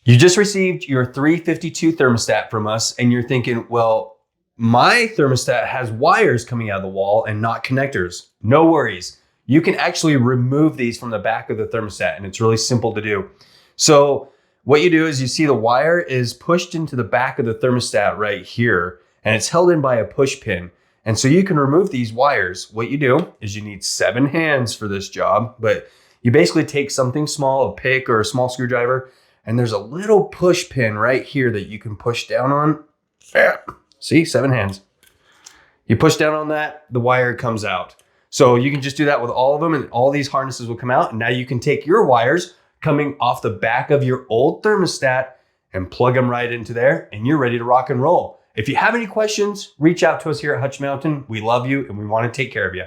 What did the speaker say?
You just received your 352 thermostat from us and you're thinking, well, my thermostat has wires coming out of the wall and not connectors. No worries. You can actually remove these from the back of the thermostat and it's really simple to do. So what you do is you see the wire is pushed into the back of the thermostat right here and it's held in by a push pin. And so you can remove these wires. What you do is you need 7 hands for this job, but you basically take something small, a pick or a small screwdriver, and there's a little push pin right here that you can push down on. See, 7 hands. You push down on that, the wire comes out. So you can just do that with all of them and all these harnesses will come out. And now you can take your wires coming off the back of your old thermostat and plug them right into there and you're ready to rock and roll. If you have any questions, reach out to us here at Hutch Mountain. We love you and we want to take care of you.